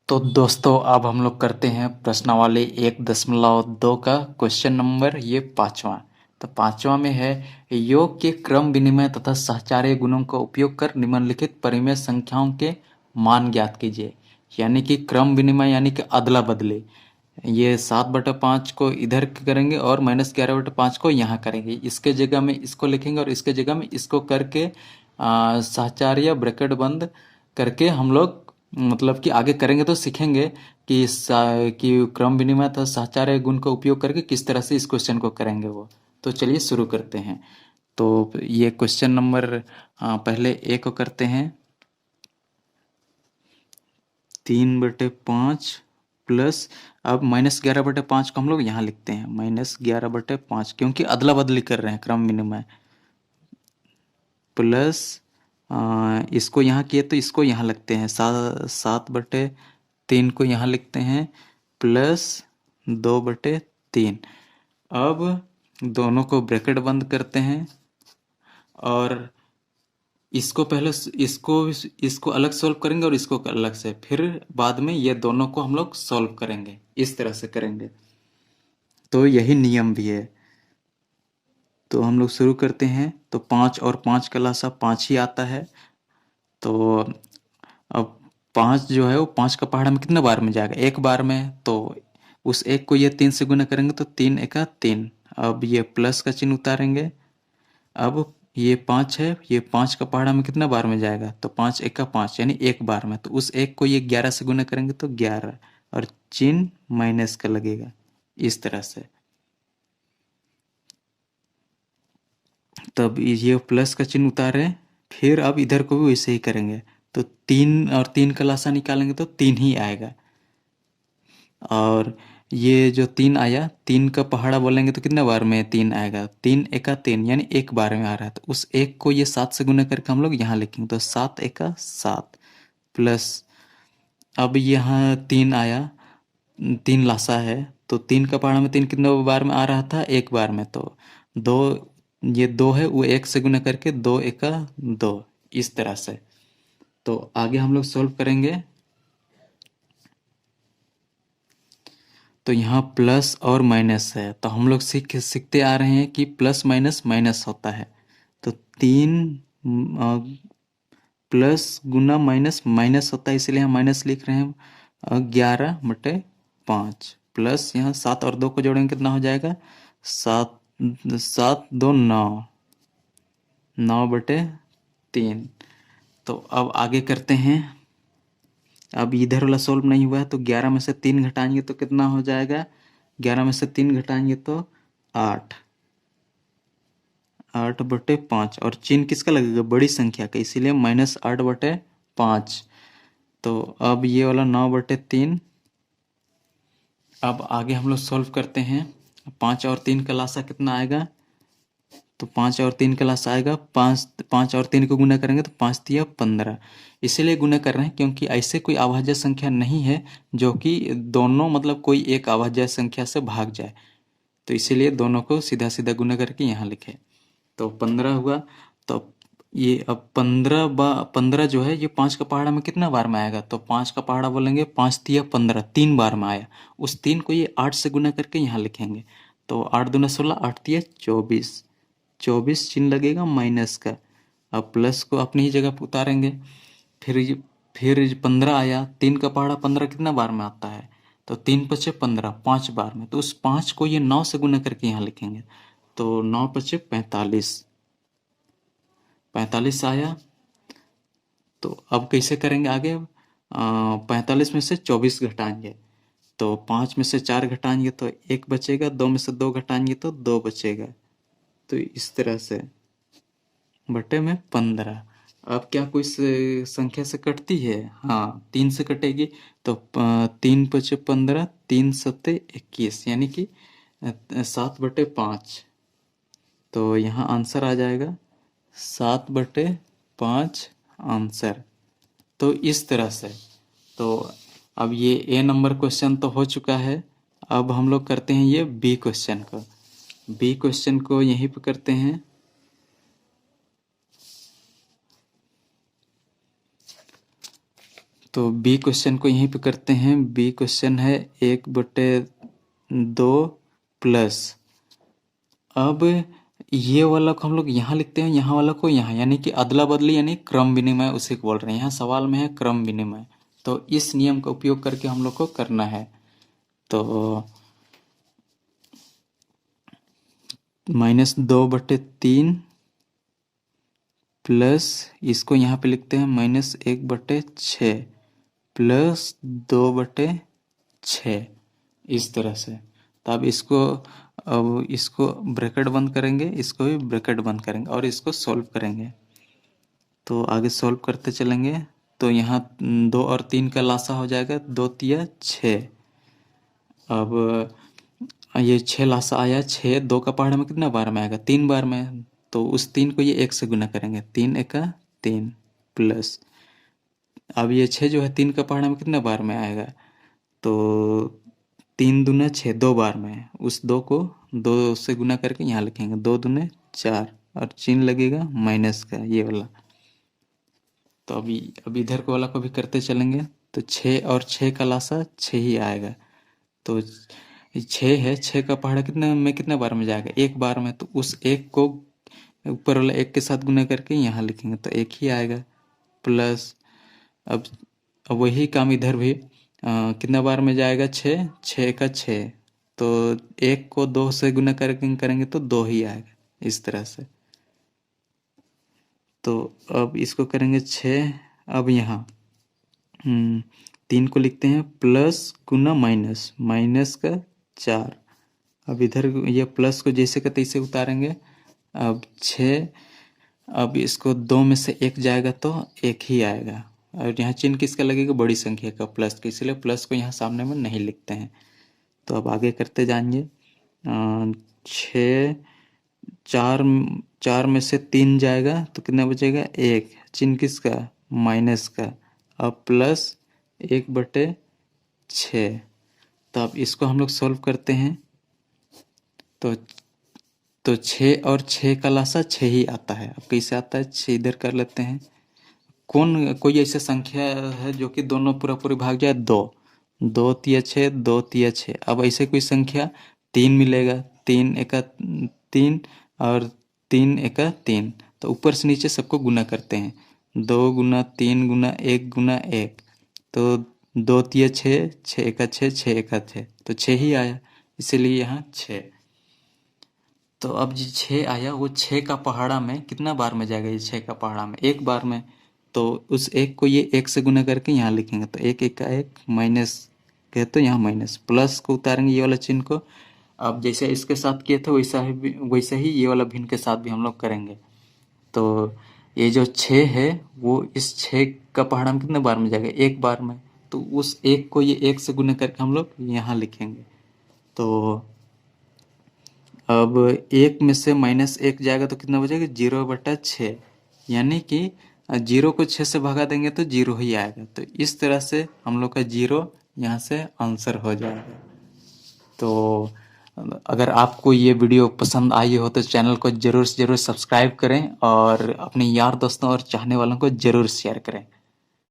तो दोस्तों अब हम लोग करते हैं प्रश्नावली 1.2 का क्वेश्चन नंबर ये पांचवा। तो पांचवा में है योग के क्रम विनिमय तथा सहचार्य गुणों का उपयोग कर निम्नलिखित परिमेय संख्याओं के मान ज्ञात कीजिए। यानी कि क्रम विनिमय यानी कि अदला बदली। ये 7/5 को इधर करेंगे और -11/5 को यहाँ करेंगे। इसके जगह में इसको लिखेंगे और इसके जगह में इसको करके सहचार्य ब्रैकेट बंद करके हम लोग मतलब कि आगे करेंगे तो सीखेंगे कि क्रम विनिमय तथा सहचार्य गुण का उपयोग करके किस तरह से इस क्वेश्चन को करेंगे वो। तो चलिए शुरू करते हैं। तो ये क्वेश्चन नंबर पहले ए को करते हैं। 3/5 प्लस अब -11/5 को हम लोग यहाँ लिखते हैं -11/5 क्योंकि अदला बदली कर रहे हैं क्रम विनिमय। प्लस इसको यहाँ किए तो इसको यहाँ लिखते हैं 7/3 को यहाँ लिखते हैं प्लस 2/3। अब दोनों को ब्रैकेट बंद करते हैं और इसको पहले इसको अलग सॉल्व करेंगे और इसको अलग से, फिर बाद में ये दोनों को हम लोग सॉल्व करेंगे। इस तरह से करेंगे। तो यही नियम भी है। तो हम लोग शुरू करते हैं। तो 5 और 5 का लासा 5 ही आता है। तो अब 5 जो है वो 5 का पहाड़ा में कितने बार में जाएगा? एक बार में। तो उस एक को ये 3 से गुना करेंगे तो 3 एका 3। अब ये प्लस का चिन्ह उतारेंगे। अब ये 5 है, ये 5 का पहाड़ा में कितना बार में जाएगा? तो 5 एका 5 यानी एक बार में। तो उस एक को ये 11 से गुना करेंगे तो 11 और चिन्ह माइनस का लगेगा इस तरह से। तब ये प्लस का चिन्ह उतारे, फिर अब इधर को भी वैसे ही करेंगे। तो 3 और 3 का लासा निकालेंगे तो 3 ही आएगा। और ये जो 3 आया, 3 का पहाड़ा बोलेंगे तो कितने बार में 3 आएगा? 3 एका 3 यानी एक बार में आ रहा है। तो उस एक को ये 7 से गुना करके हम लोग यहाँ लिखेंगे। तो 7 एका 7 प्लस अब यहाँ 3 आया, 3 लासा है। तो 3 का पहाड़ा में 3 कितने बार में आ रहा था? एक बार में। तो 2, ये 2 है वो 1 से गुना करके 2 एका 2 इस तरह से। तो आगे हम लोग सॉल्व करेंगे। तो यहाँ प्लस और माइनस है। तो हम लोग सीखते आ रहे हैं कि प्लस माइनस माइनस होता है। तो 3 प्लस गुना माइनस माइनस होता है, इसलिए हम माइनस लिख रहे हैं। 11/5 प्लस यहाँ 7 और 2 को जोड़ेंगे कितना हो जाएगा? 7 7 2 9 9/3। तो अब आगे करते हैं। अब इधर वाला सोल्व नहीं हुआ है तो 11 में से 3 घटाएंगे तो कितना हो जाएगा? 11 में से 3 घटाएंगे तो 8 8/5 और चिन्ह किसका लगेगा? बड़ी संख्या का, इसीलिए -8/5। तो अब ये वाला 9/3। अब आगे हम लोग सॉल्व करते हैं। 5 और 3 का लासा कितना आएगा? तो 5 और 3 का लासा आएगा 5 और 3 को गुना करेंगे तो 5 तिया 15। इसीलिए गुना कर रहे हैं क्योंकि ऐसे कोई अभाज्य संख्या नहीं है जो कि दोनों मतलब कोई एक अभाज्य संख्या से भाग जाए। तो इसीलिए दोनों को सीधा सीधा गुना करके यहाँ लिखे। तो 15 हुआ। तो ये अब 15 जो है ये 5 का पहाड़ा में कितना बार में आएगा? तो 5 का पहाड़ा बोलेंगे 5 तिया 15, 3 बार में आया। उस 3 को ये 8 से गुना करके यहाँ लिखेंगे। तो 8 दूना 16, 8 तिया 24, 24 चिन्ह लगेगा माइनस का। अब प्लस को अपनी ही जगह पर उतारेंगे। फिर 15 आया, 3 का पहाड़ा 15 कितना बार में आता है? तो 3×5 15, 5 बार में। तो उस 5 को ये 9 से गुना करके यहाँ लिखेंगे। तो 9×5 45, 45 आया। तो अब कैसे करेंगे आगे? 45 में से 24 घटाएंगे तो 5 में से 4 घटाएंगे तो 1 बचेगा, 2 में से 2 घटाएंगे तो 2 बचेगा। तो इस तरह से बटे में 15। अब क्या कोई संख्या से कटती है? हाँ, 3 से कटेगी। तो 3×5 15, 3×7 21 यानी कि 7/5। तो यहाँ आंसर आ जाएगा 7/5 आंसर। तो इस तरह से। तो अब ये ए नंबर क्वेश्चन तो हो चुका है। अब हम लोग करते हैं ये बी क्वेश्चन को। बी क्वेश्चन को यहीं पे करते हैं। तो बी क्वेश्चन को यहीं पे करते हैं। बी क्वेश्चन है 1/2 प्लस, अब ये वाला को हम लोग यहाँ लिखते हैं, यहाँ वाला को यहाँ, यानी कि अदला बदली यानी क्रम विनिमय उसे को बोल रहे हैं। यहाँ सवाल में है क्रम विनिमय, तो इस नियम का उपयोग करके हम लोग को करना है। तो -2/3 प्लस इसको यहाँ पे लिखते हैं -1/6 प्लस 2/6, इस तरह से। तो अब इसको ब्रैकेट बंद करेंगे, इसको भी ब्रैकेट बंद करेंगे और इसको सॉल्व करेंगे। तो आगे सॉल्व करते चलेंगे। तो यहाँ 2 और 3 का लासा हो जाएगा, 2 तिया 6। अब ये 6 लासा आया, 6 2 का पहाड़ा में कितना बार में आएगा, 3 बार में। तो उस 3 को ये 1 से गुना करेंगे, 3 एका 3 प्लस, अब ये 6 जो है 3 का पहाड़ा में कितना बार में आएगा, तो 3 दूना 6, 2 बार में। उस 2 को 2 से गुना करके यहाँ लिखेंगे, 2 दूने 4 और चिन्ह लगेगा माइनस का, ये वाला। तो अभी इधर को वाला को भी करते चलेंगे। तो 6 और 6 का लासा 6 ही आएगा। तो 6 है, 6 का पहाड़ा कितना बार में जाएगा, 1 बार में। तो उस 1 को ऊपर वाला 1 के साथ गुना करके यहाँ लिखेंगे, तो 1 ही आएगा प्लस। अब वही काम इधर भी कितना बार में जाएगा, 6, 6 का 6। तो 1 को 2 से गुना करके करेंगे तो 2 ही आएगा, इस तरह से। तो अब इसको करेंगे 6। अब यहाँ 3 को लिखते हैं प्लस गुना माइनस, माइनस का 4। अब इधर ये प्लस को जैसे का तैसे उतारेंगे। अब 6, अब इसको 2 में से 1 जाएगा तो 1 ही आएगा। और यहाँ चिन्ह किसका लगेगा, बड़ी संख्या का, प्लस का, इसलिए प्लस को यहाँ सामने में नहीं लिखते हैं। तो अब आगे करते जाएंगे। 6, 4 में से 3 जाएगा तो कितना बचेगा, 1, चिन्ह किसका, माइनस का। अब प्लस 1/6। तो अब इसको हम लोग सॉल्व करते हैं। तो 6 और 6 का लासा 6 ही आता है। अब कैसे आता है, 6 इधर कर लेते हैं। कोई ऐसा संख्या है जो कि दोनों पूरा भाग जाए, 2, 2 तिया 6, 2 तिया 6। अब ऐसे कोई संख्या 3 मिलेगा, 3 एका 3 और 3 एका 3। तो ऊपर से नीचे सबको गुना करते हैं, 2 गुना 3 गुना 1 गुना 1। तो 2 तिया 6, 6 एका 6, 6 एका 6, तो 6 ही आया, इसीलिए यहाँ 6। तो अब जो 6 आया वो 6 का पहाड़ा में कितना बार में जाएगा, ये 6 का पहाड़ा में 1 बार में। तो उस 1 को ये 1 से गुना करके यहाँ लिखेंगे, तो 1 1 का 1 माइनस कहे तो यहाँ माइनस, प्लस को उतारेंगे ये वाला चिन्ह को। अब जैसे इसके साथ किए थे वैसा ही ये वाला भिन्न के साथ भी हम लोग करेंगे। तो ये जो 6 है वो इस 6 का पहाड़ा में कितने बार में जाएगा, 1 बार में। तो उस 1 को ये 1 से गुना करके हम लोग यहाँ लिखेंगे। तो अब 1 में से -1 जाएगा तो कितना बचेगा, 0/6, यानी कि 0 को 6 से भगा देंगे तो 0 ही आएगा। तो इस तरह से हम लोग का 0 यहाँ से आंसर हो जाएगा। तो अगर आपको ये वीडियो पसंद आई हो तो चैनल को ज़रूर से ज़रूर सब्सक्राइब करें और अपने यार दोस्तों और चाहने वालों को ज़रूर शेयर करें।